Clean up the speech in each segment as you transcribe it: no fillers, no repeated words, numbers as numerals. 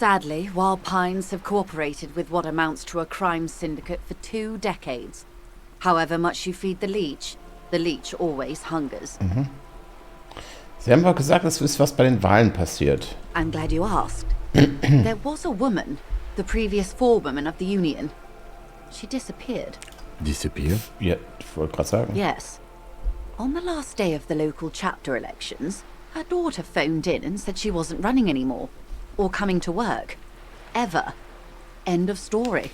Sadly, Wild Pines have cooperated with what amounts to a crime syndicate for 2 decades. However much you feed the leech always hungers. Sie haben doch gesagt, es ist was bei den Wahlen passiert. I'm glad you asked. There was a woman, the previous forewoman of the Union. She disappeared. Disappear? Ja, ich wollte gerade sagen. Yes. On the last day of the local chapter elections, her daughter phoned in and said she wasn't running anymore. Or coming to work. Ever. End of story.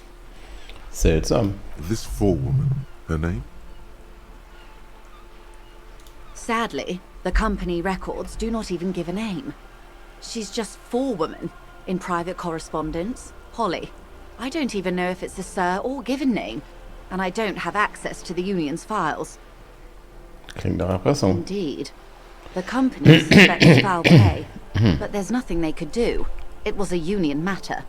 Seltsam. This forewoman, her name? Sadly, the company records do not even give a name. She's just forewoman in private correspondence, Holly. I don't even know if it's a sir or given name, and I don't have access to the Union's files. Klingt nach Erpressung. Indeed. The company suspects foul play, but there's nothing they could do. It was a Union matter.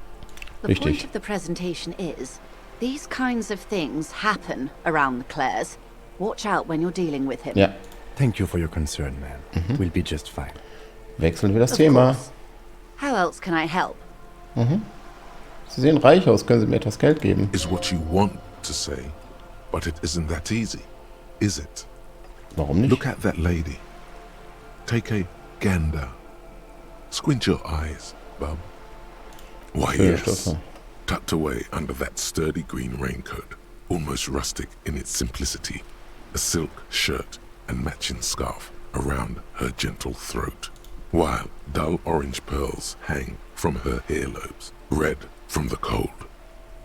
The Richtig. point of the presentation is, these kinds of things happen around the Clares. Watch out when you're dealing with him. Ja, Thank you for your concern, man. We'll be just fine. wechseln wir das Of Thema. course. How else can I help? Sie sehen reich aus, können Sie mir etwas Geld geben? Is what you want to say, but it isn't that easy, is it? Warum nicht? Look at that lady. Take a gander. Squint your eyes, bub. Why, Schöne yes. Stoffe. Tucked away under that sturdy green raincoat, almost rustic in its simplicity, a silk shirt and matching scarf around her gentle throat, while dull orange pearls hang from her earlobes, red from the cold.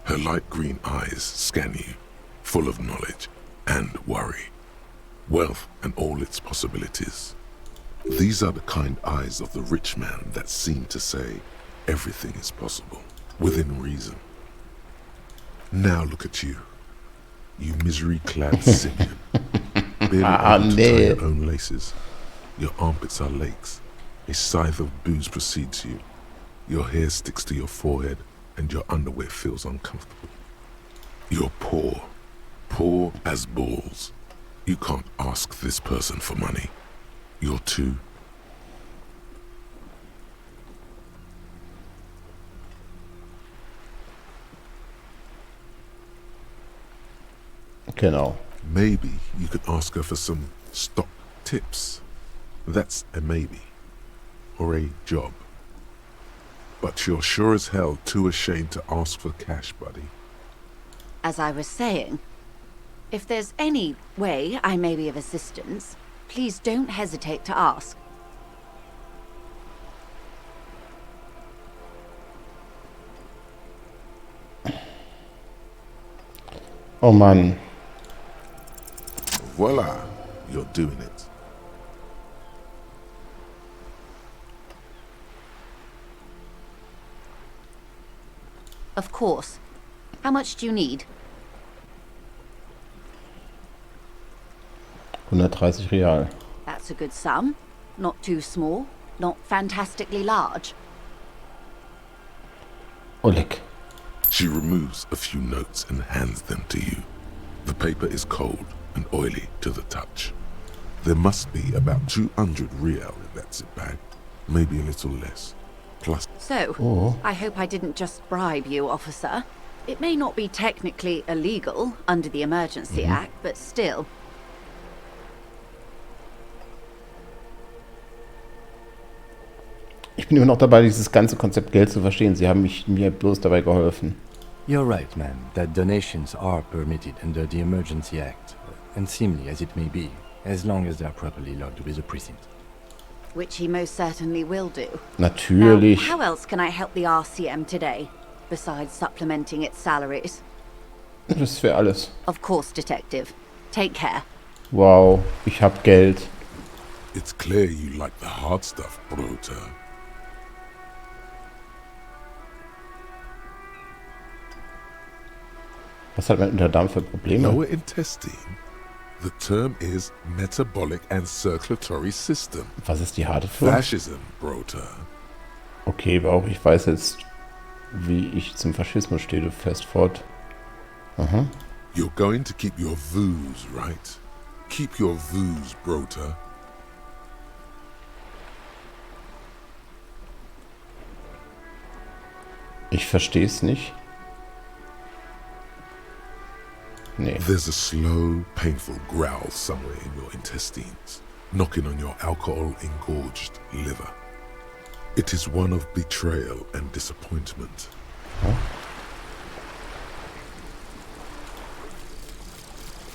Her light green eyes scan you, full of knowledge and worry, wealth and all its possibilities. These are the kind eyes of the rich man that seem to say everything is possible, within reason. Now look at you, you misery-clad Simeon, barely able to tie your own laces. Your armpits are lakes. A scythe of booze precedes you. Your hair sticks to your forehead, and your underwear feels uncomfortable. You're poor as balls. You can't ask this person for money. You're too... Genau. Maybe you could ask her for some stock tips. That's a maybe. Or a job. But you're sure as hell too ashamed to ask for cash, buddy. As I was saying, if there's any way I may be of assistance, please don't hesitate to ask. Oh Mann. Voila, you're doing it. Of course. How much do you need? 130 Real. That's a good sum. Not too small, not fantastically large. Oleg. She removes a few notes and hands them to you. The paper is cold and oily to the touch. There must be about 200 real in that zip bag, maybe a little less. Plus, So, I hope I didn't just bribe you, officer. It may not be technically illegal under the Emergency Act, but still. Ich bin immer noch dabei, dieses ganze Konzept Geld zu verstehen. Sie haben mir bloß dabei geholfen. You're right, man, that donations are permitted under the Emergency Act, unseemly as it may be, as long as they are properly logged with the precinct. Which he most certainly will do. Natürlich. Now, how else can I help the RCM today, besides supplementing its salaries? Das wäre alles. Of course, Detective. Take care. Wow, ich hab Geld. it's clear you like the hard stuff, Bruder. Was hat man unter Darm für Probleme? Lower intestine. The term is metabolic and circulatory system. Was ist die harte Form? Fascism, Bruder. Okay, aber auch ich weiß jetzt, wie ich zum Faschismus stehe. Du fährst fort. Aha. You're going to keep your views, right? Keep your views, Bruder. Ich verstehe es nicht. Nee. There's a slow, painful growl somewhere in your intestines, knocking on your alcohol-engorged liver. It is one of betrayal and disappointment. Huh?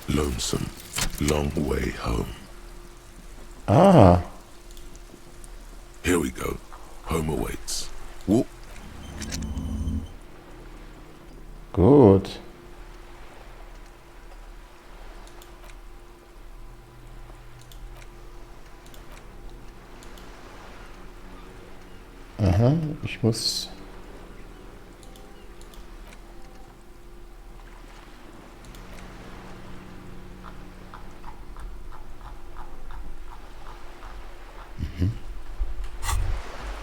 Lonesome, long way home. Ah, Here we go. Home awaits. Whoop. gut. Aha, ich muss...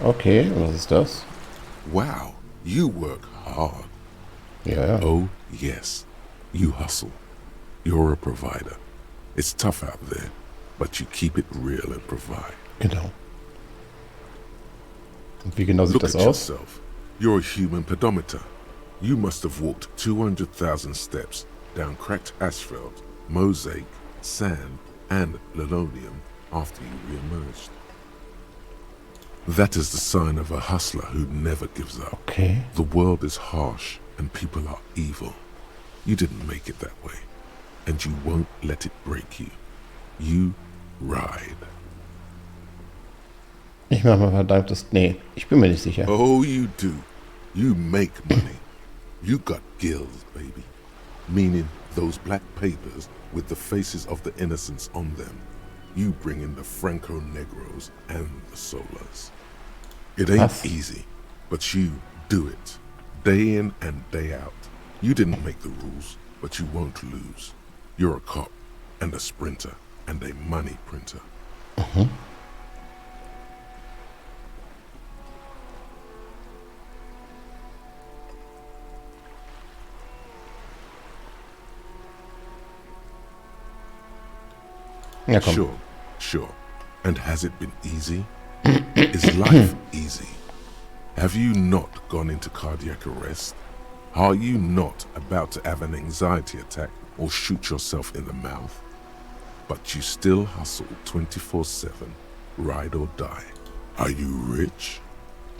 Okay, was ist das? Wow, you work hard. Ja, ja. Oh, yes. You hustle. You're a provider. It's tough out there, but you keep it real and provide. Genau. Und wie genau sieht Look das at aus? yourself. You're a human pedometer. You must have walked 200,000 steps down cracked asphalt, mosaic, sand, and linoleum after you re-emerged. That is the sign of a hustler who never gives up. Okay. The world is harsh and people are evil. You didn't make it that way, and you won't let it break you. You ride. Ich mach mal verdammtes... Nee, ich bin mir nicht sicher. Oh, you do. You make money. You got gills, baby. Meaning those black papers with the faces of the innocents on them. You bring in the Franco-Negros and the Solas. It ain't Was? easy, but you do it. Day in and day out. You didn't make the rules, but you won't lose. You're a cop and a sprinter and a money printer. Ja, komm. Sure, sure. And has it been easy? Is life easy? Have you not gone into cardiac arrest? Are you not about to have an anxiety attack or shoot yourself in the mouth? But you still hustle 24/7, ride or die. Are you rich?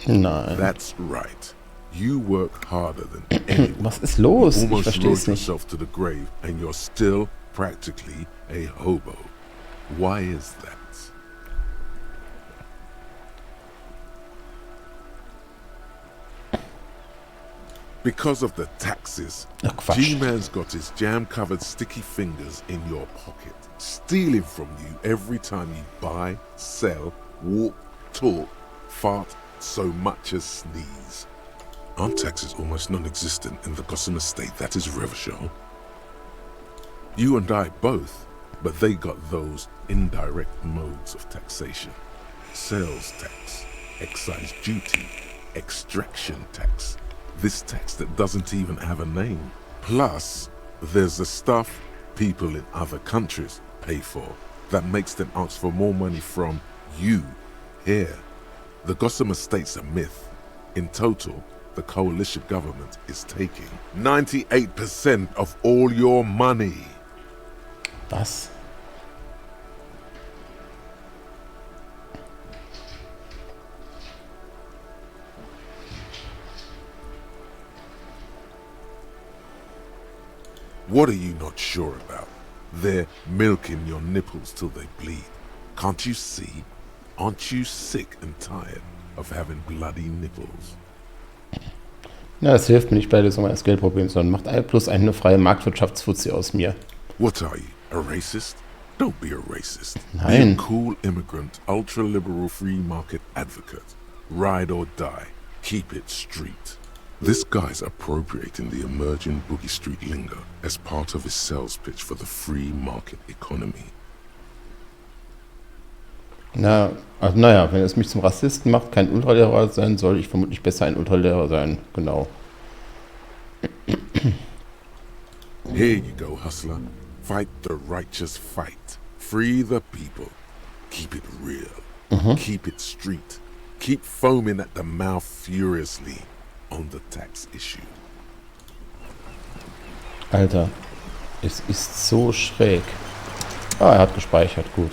Nein. That's right. You work harder than anyone. Was ist los? Ich Almost verstehe rode es nicht. yourself to the grave and you're still practically a hobo. Why is that? Because of the taxes. Ach, Quatsch. G-Man's got his jam-covered sticky fingers in your pocket, stealing from you every time you buy, sell, walk, talk, fart, so much as sneeze. Aren't taxes almost non-existent in the Gossamer state that is Revachol? You and I both, but they got those indirect modes of taxation. Sales tax, excise duty, extraction tax. This tax that doesn't even have a name. Plus, there's the stuff people in other countries pay for that makes them ask for more money from you here. The Gossamer state's a myth. In total, the coalition government is taking 98% of all your money. Was? What are you not sure about? They're milking your nipples till they bleed. Can't you see? Aren't you sick and tired of having bloody nipples? Na, das hilft mir nicht bei der Lösung meines Geldproblems, sondern macht plus eine freie Marktwirtschaftsfuzzi aus mir. What are you, a racist? Don't be a racist. Nein. Be a cool immigrant, ultra-liberal free market advocate. Ride or die. Keep it street. This guy's appropriating the emerging boogie street lingo as part of his sales pitch for the free market economy. Naja, wenn es mich zum Rassisten macht, kein Ultralehrer sein, soll ich vermutlich besser ein Ultralehrer sein. Genau. Here you go, hustler. Fight the righteous fight. Free the people. Keep it real. Keep it street. Keep foaming at the mouth furiously. on the tax issue. Alter, es ist so schräg. Ah, er hat gespeichert, gut.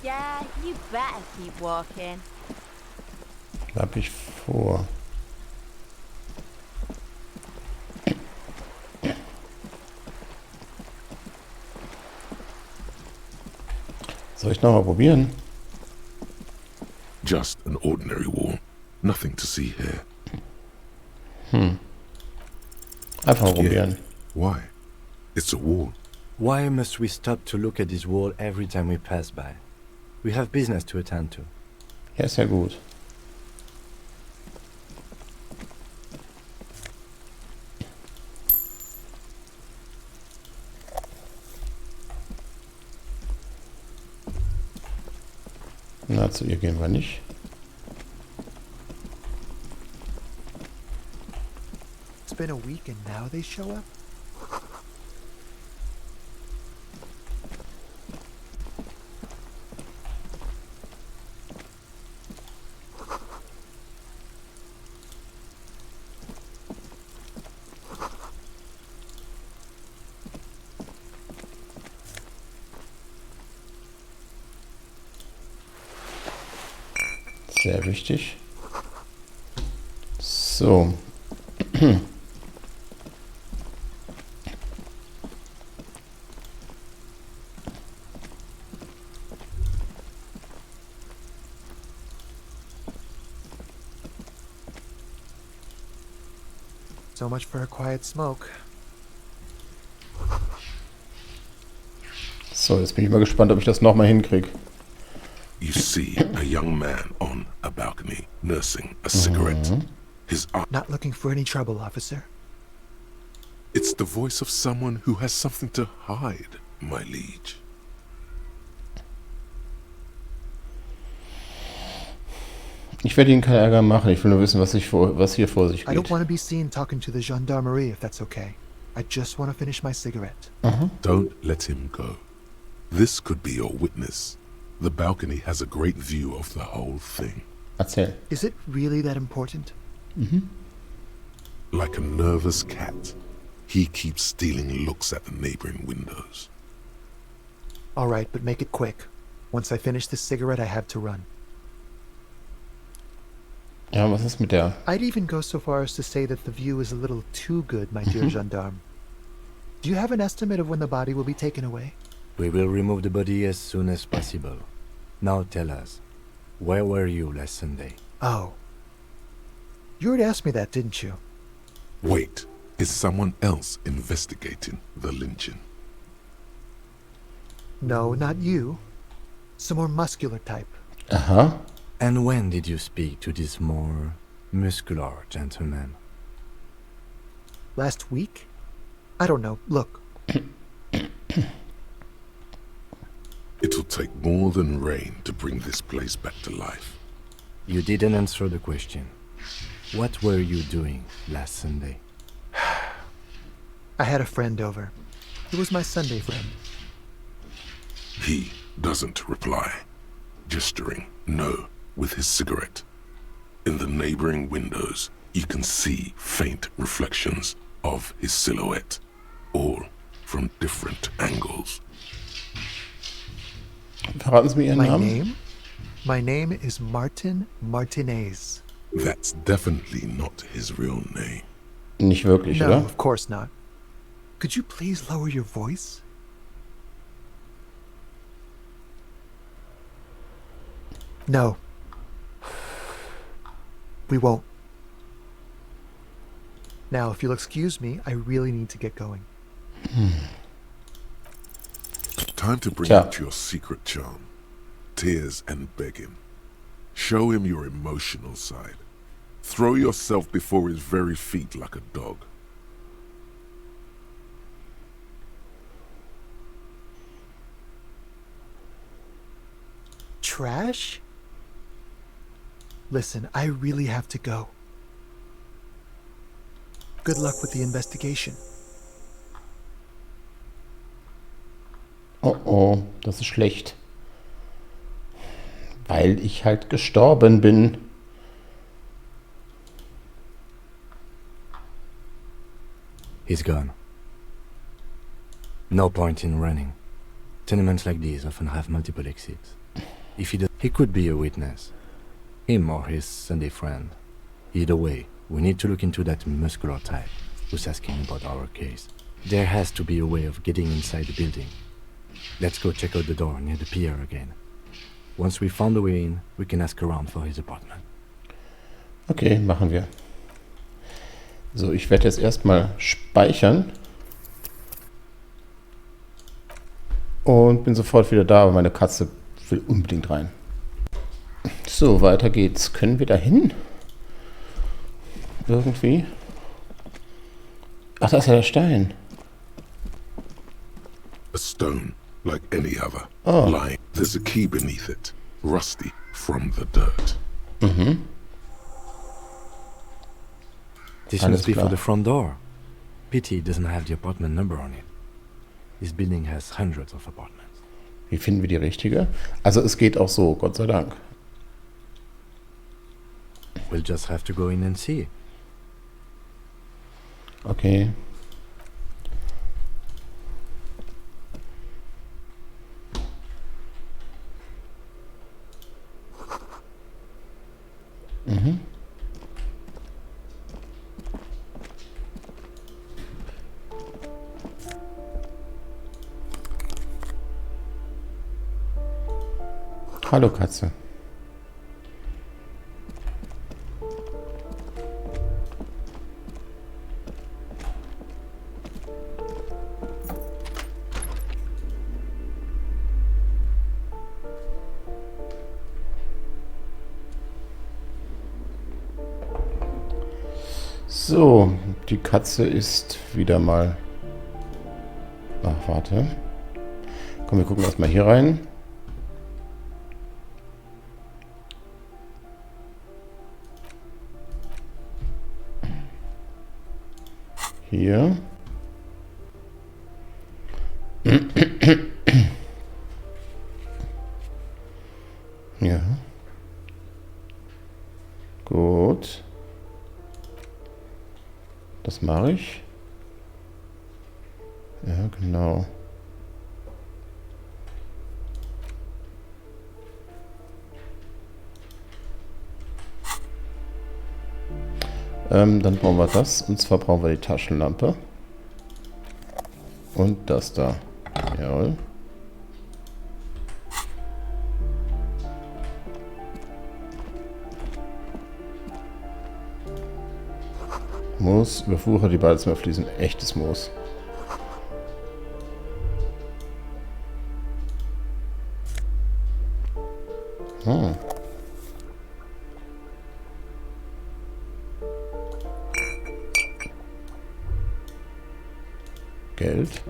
Yeah, you better keep walking. Hab ich vor. Soll ich nochmal probieren? Just an ordinary wall. Nothing to see here. Einfach mal probieren. Why? It's a wall. Why must we stop to look at this wall every time we pass by? We have business to attend to. Ja, ist ja gut. Na, zu ihr gehen wir nicht. It's been a week and now they show up? Sehr wichtig. So. So much for a quiet smoke. So, jetzt bin ich mal gespannt, ob ich das nochmal hinkriege. You see a young man on a balcony nursing a cigarette. His eye. Not looking for any trouble, officer. It's the voice of someone who has something to hide, my liege. Ich werde Ihnen keinen Ärger machen. Ich will nur wissen, was hier vor sich I don't geht. want to be seen talking to the gendarmerie if that's okay. I just want to finish my cigarette. Don't let him go. This could be your witness. The balcony has a great view of the whole thing. Erzähl. Is it really that important? Like a nervous cat, he keeps stealing looks at the neighboring windows. All right, but make it quick. Once I finish this cigarette, I have to run. Ja, was ist mit der? I'd even go so far as to say that the view is a little too good, my dear gendarme. Do you have an estimate of when the body will be taken away? We will remove the body as soon as possible. Now tell us, where were you last Sunday? Oh. You already asked me that, didn't you? Wait, is someone else investigating the lynching? No, not you. Some more muscular type. Aha. And when did you speak to this more muscular gentleman? Last week? I don't know. Look, It'll take more than rain to bring this place back to life. You didn't answer the question. What were you doing last Sunday? I had a friend over. He was my Sunday friend. He doesn't reply, gesturing no with his cigarette. In the neighboring windows, you can see faint reflections of his silhouette, all from different angles. Verraten Sie mir Ihren My Namen? name? My name is Martin Martinez. That's definitely not his real name. Nicht wirklich, No, oder? of course not. Could you please lower your voice? No. We won't. Now, if you'll excuse me, I really need to get going. Time to bring Tja. out your secret charm. Tears and begging. Show him your emotional side. Throw yourself before his very feet like a dog. trash? Listen, I really have to go. Good luck with the investigation. Oh oh, das ist schlecht. Weil ich halt gestorben bin. He's gone. No point in running. Tenements like these often have multiple exits. If he could be a witness. Him or his Sunday friend. Either way, we need to look into that muscular type who's asking about our case. There has to be a way of getting inside the building. Let's go check out the door near the pier again. Once we found a way in, we can ask around for his apartment. Okay, machen wir. So, ich werde jetzt erstmal speichern. Und bin sofort wieder da, aber meine Katze will unbedingt rein. So, weiter geht's. Können wir da hin? Irgendwie? Ach, da ist ja der Stein. A stone, like any other, Oh. lying. There's a key beneath it, rusty from the dirt. This Alles must be klar. for the front door. Pity it doesn't have the apartment number on it. This building has hundreds of apartments. Wie finden wir die richtige? Also es geht auch so, Gott sei Dank. We'll just have to go in and see. Okay. Hallo Katze. So, die Katze ist wieder mal... Ach, warte. Komm, wir gucken erstmal hier rein. Hier. Ja. Gut. Das mache ich. Ja, genau. Dann brauchen wir das. Und zwar brauchen wir die Taschenlampe. Und das da. Jawohl. Moos, überwuchert die Badezimmerfliesen. Echtes Moos. Hm. Geld.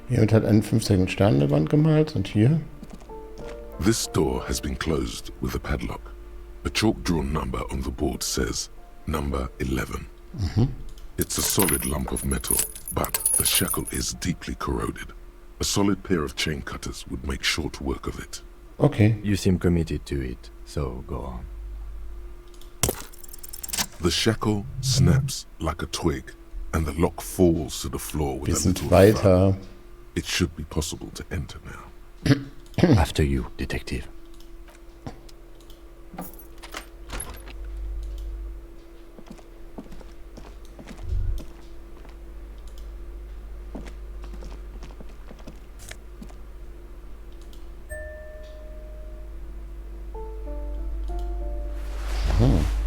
Jemand hat einen 5-seitigen Stern an der Wand gemalt und hier. This door has been closed with a padlock. A chalk-drawn number on the board says number 11. It's a solid lump of metal, but the shackle is deeply corroded. A solid pair of chain cutters would make short work of it. Okay. You seem committed to it, so go on. The shackle snaps like a twig, and the lock falls to the floor with Wir a sind little weiter. thud. It should be possible to enter now. After you, detective. Hm.